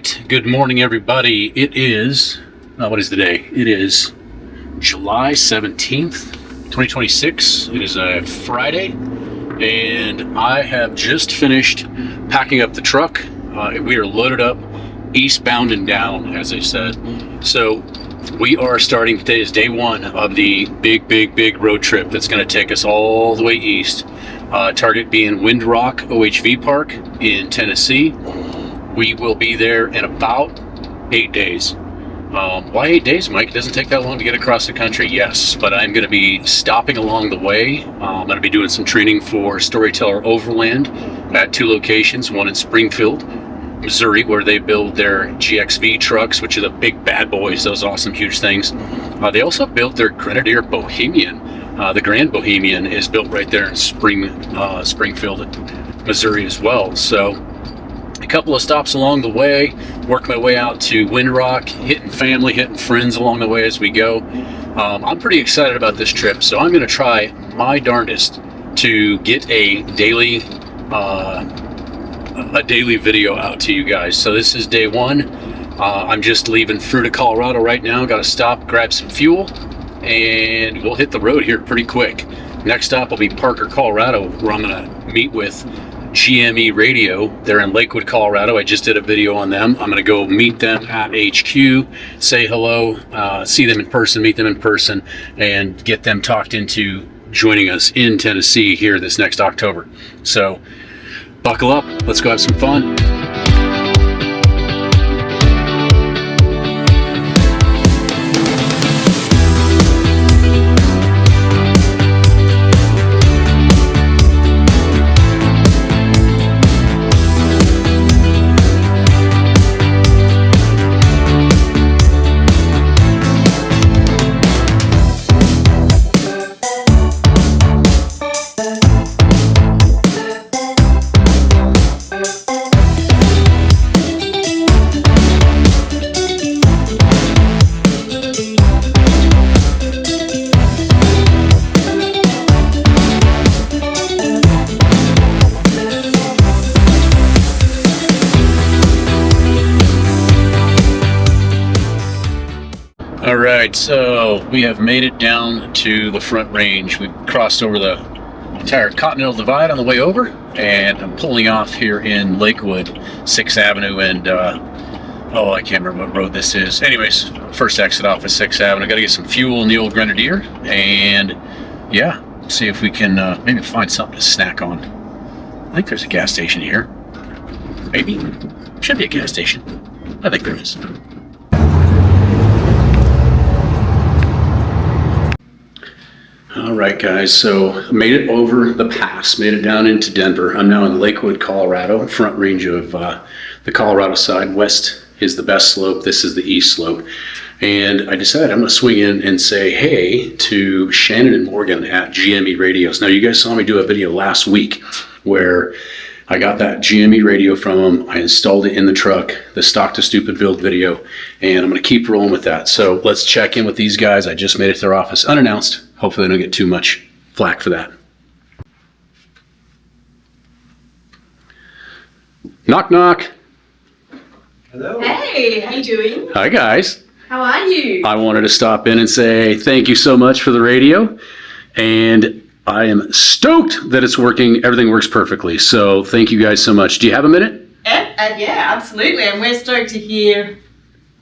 right, good morning everybody. It is, what is the day? It is July 17th, 2026. It is a Friday, and I have just finished packing up the truck. We are loaded up, eastbound and down, as I said. So we are starting, today is day one of the big road trip that's going to take us all the way east. Target being Windrock OHV Park in Tennessee. We will be there in about 8 days. Why 8 days, Mike? It doesn't take that long to get across the country. Yes, but I'm going to be stopping along the way. I'm going to be doing some training for Storyteller Overland at 2 locations, one in Springfield, Missouri, where they build their GXV trucks, which are the big bad boys, those awesome huge things. They also built their Grenadier Bohemian. The Grand Bohemian is built right there in Springfield, Missouri as well. So a couple of stops along the way, work my way out to Windrock, hitting family, hitting friends along the way as we go. I'm pretty excited about this trip, so I'm going to try my darndest to get a daily video out to you guys. So this is day one. I'm just leaving Fruita, Colorado right now. Got to stop, grab some fuel, and we'll hit the road here pretty quick. Next stop will be Parker, Colorado, where I'm going to meet with GME Radio. They're in Lakewood, Colorado. I just did a video on them. I'm going to go meet them at HQ, say hello, see them in person, meet them in person, and get them talked into joining us in Tennessee here this next October. So buckle up. Let's go have some fun. Alright, so we have made it down to the Front Range. We've crossed over the entire Continental Divide on the way over, and I'm pulling off here in Lakewood, 6th Avenue, and I can't remember what road this is. Anyways, first exit off of 6th Avenue. Gotta get some fuel in the old Grenadier, and yeah, see if we can maybe find something to snack on. I think there's a gas station here. Maybe. Should be a gas station. I think there is. Alright guys, so made it over the pass, made it down into Denver. I'm now in Lakewood, Colorado, front range of the Colorado side. West is the best slope, this is the east slope. And I decided I'm going to swing in and say hey to Shannon and Morgan at GME Radios. Now you guys saw me do a video last week where I got that GME radio from them, I installed it in the truck, the Stock to Stupid build video, and I'm going to keep rolling with that. So let's check in with these guys. I just made it to their office unannounced. Hopefully they don't get too much flack for that. Knock, knock. Hello. Hey, how you doing? Hi guys. How are you? I wanted to stop in and say thank you so much for the radio, and I am stoked that it's working. Everything works perfectly. So thank you guys so much. Do you have a minute? Yeah, absolutely. And we're stoked to hear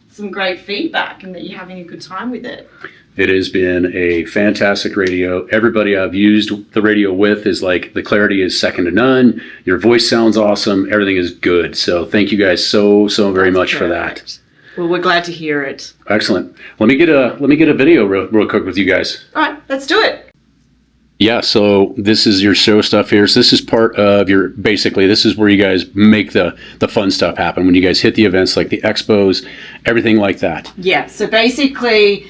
some great feedback and that you're having a good time with it. It has been a fantastic radio. Everybody I've used the radio with is like, the clarity is second to none. Your voice sounds awesome. Everything is good. So thank you guys so very much for that. Well, we're glad to hear it. Excellent. Let me get a video real quick with you guys. All right, let's do it. Yeah, so this is your show stuff here. So this is part of your, basically, this is where you guys make the fun stuff happen. When you guys hit the events like the expos, everything like that. Yeah, so basically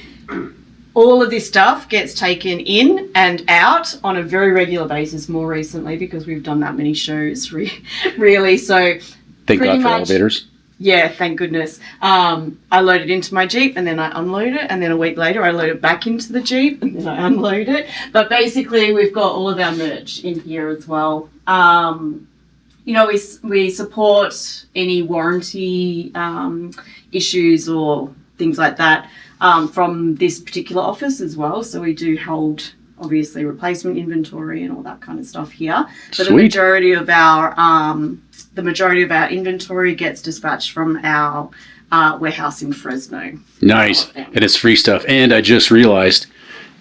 all of this stuff gets taken in and out on a very regular basis more recently because we've done that many shows, really. So thank God for elevators. Yeah, thank goodness. I load it into my Jeep and then I unload it, and then a week later I load it back into the Jeep and then I unload it. But basically we've got all of our merch in here as well. we support any warranty issues or things like that from this particular office as well. So we do hold, obviously, replacement inventory and all that kind of stuff here. But the majority of our inventory gets dispatched from our warehouse in Fresno. Nice, and it's free stuff. And I just realized,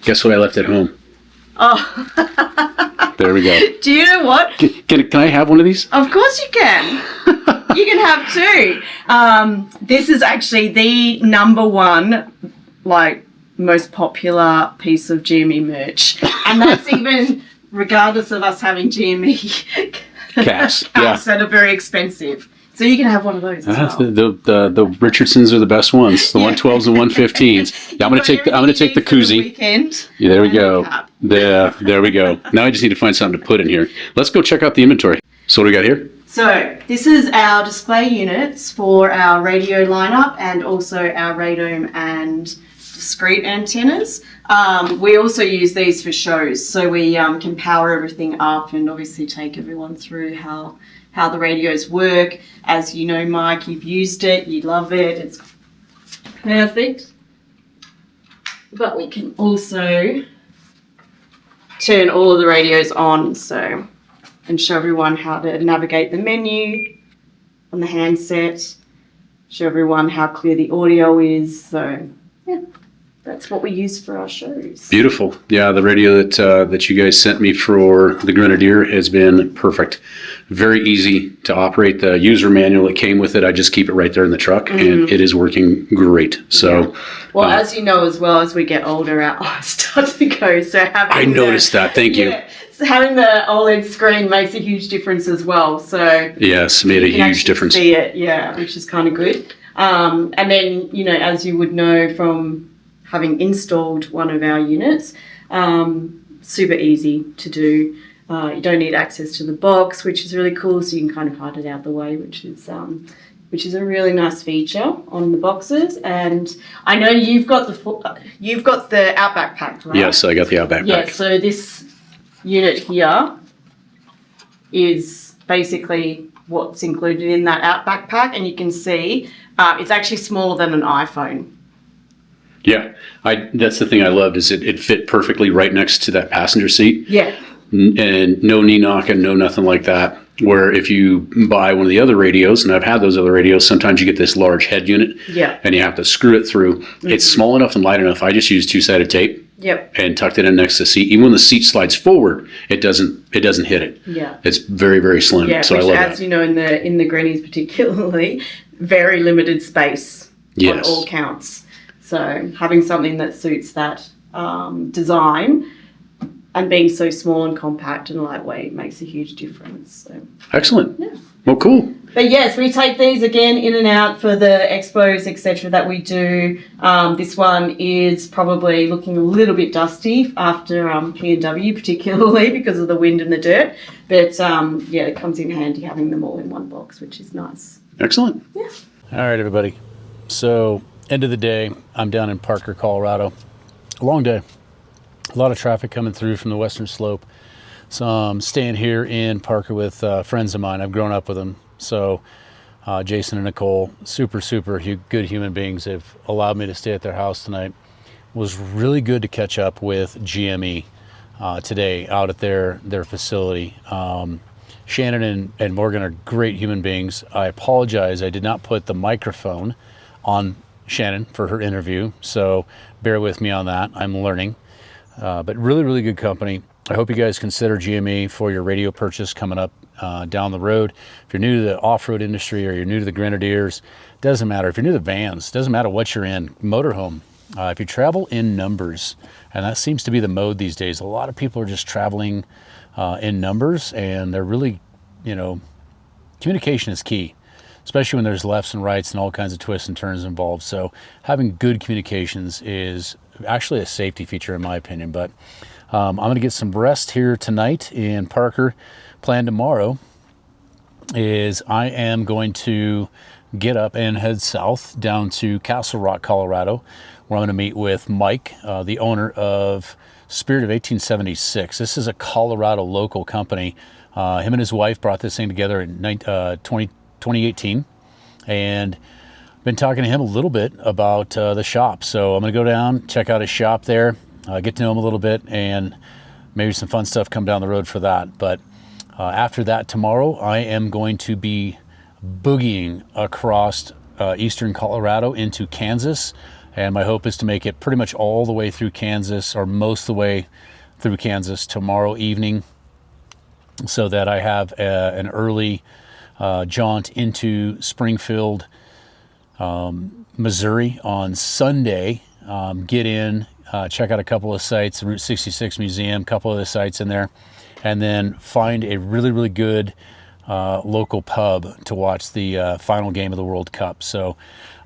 guess what I left at home? Oh, there we go. Do you know what? Can I have one of these? Of course you can. You can have two. This is actually the number one, most popular piece of GME merch, and that's even regardless of us having GME caps that are very expensive. So you can have one of those as well. The Richardsons are the best ones. The 112s and 115s. Yeah, I'm gonna take the koozie. Yeah, there we go. There we go. Now I just need to find something to put in here. Let's go check out the inventory. So what do we got here? So this is our display units for our radio lineup and also our radome and discrete antennas. We also use these for shows, so we can power everything up and obviously take everyone through how the radios work. As you know, Mike, you've used it, you love it, it's perfect. But we can also turn all of the radios on, and show everyone how to navigate the menu on the handset, show everyone how clear the audio is. So yeah, that's what we use for our shows. Beautiful. Yeah, the radio that you guys sent me for the Grenadier has been perfect. Very easy to operate. The user manual that came with it, I just keep it right there in the truck, and it is working great. So, yeah. Well, as you know, as well, as we get older, our eyes start to go. So I noticed that. Thank you. So having the OLED screen makes a huge difference as well. So yes, made a huge difference. See it, yeah, which is kind of good. And then, as you would know from having installed one of our units, super easy to do. You don't need access to the box, which is really cool. So you can kind of hide it out the way, which is a really nice feature on the boxes. And I know you've got the Outback pack, right? Yes, I got the Outback pack. Yeah. So this unit here is basically what's included in that Outback pack, and you can see it's actually smaller than an iPhone. Yeah, that's the thing I loved is it fit perfectly right next to that passenger seat. Yeah. And no knee knocking, no nothing like that. Where if you buy one of the other radios, and I've had those other radios, sometimes you get this large head unit, and you have to screw it through. Mm-hmm. It's small enough and light enough. I just used two-sided tape. Yep. And tucked it in next to the seat. Even when the seat slides forward, it doesn't hit it. Yeah. It's very, very slim. Yeah, so which, I love that. As you know, in the Grannies particularly, very limited space on all counts. So having something that suits that design and being so small and compact and lightweight makes a huge difference. So. Excellent. Yeah. Well, cool. But yes, we take these again in and out for the expos, etc. that we do. This one is probably looking a little bit dusty after P&W, particularly because of the wind and the dirt. But it comes in handy having them all in one box, which is nice. Excellent. Yeah. All right, everybody. So, end of the day, I'm down in Parker, Colorado. A long day. A lot of traffic coming through from the western slope. So I'm staying here in Parker with friends of mine. I've grown up with them. So Jason and Nicole, super good human beings. They've allowed me to stay at their house tonight. It was really good to catch up with GME today out at their facility. Shannon and Morgan are great human beings. I apologize. I did not put the microphone on Shannon for her interview. So bear with me on that. I'm learning. But really good company. I hope you guys consider GME for your radio purchase coming up down the road. If you're new to the off-road industry or you're new to the Grenadiers, doesn't matter. If you're new to the vans, doesn't matter what you're in. Motorhome, if you travel in numbers, and that seems to be the mode these days. A lot of people are just traveling in numbers, and they're really, communication is key, especially when there's lefts and rights and all kinds of twists and turns involved. So having good communications is actually a safety feature in my opinion. But I'm going to get some rest here tonight in Parker. Plan tomorrow is I am going to get up and head south down to Castle Rock, Colorado, where I'm going to meet with Mike, the owner of Spirit of 1876. This is a Colorado local company. Him and his wife brought this thing together in 2018, and been talking to him a little bit about the shop. So I'm going to go down, check out his shop there, get to know him a little bit, and maybe some fun stuff come down the road for that. But after that, tomorrow, I am going to be boogieing across eastern Colorado into Kansas. And my hope is to make it pretty much all the way through Kansas, or most of the way through Kansas tomorrow evening, so that I have an early jaunt into Springfield, Missouri on Sunday. Get in, check out a couple of sites, the Route 66 Museum, a couple of the sites in there, and then find a really, really good local pub to watch the final game of the World Cup. So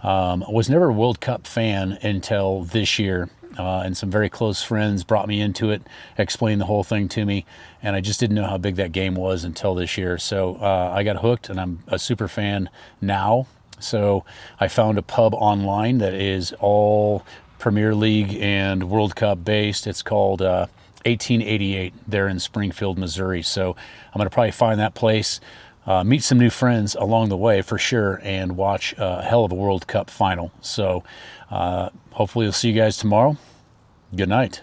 I was never a World Cup fan until this year, and some very close friends brought me into it, explained the whole thing to me, and I just didn't know how big that game was until this year. So I got hooked, and I'm a super fan now. So I found a pub online that is all Premier League and World Cup based. It's called 1888 there in Springfield, Missouri. So I'm going to probably find that place, meet some new friends along the way for sure, and watch a hell of a World Cup final. So hopefully we'll see you guys tomorrow. Good night.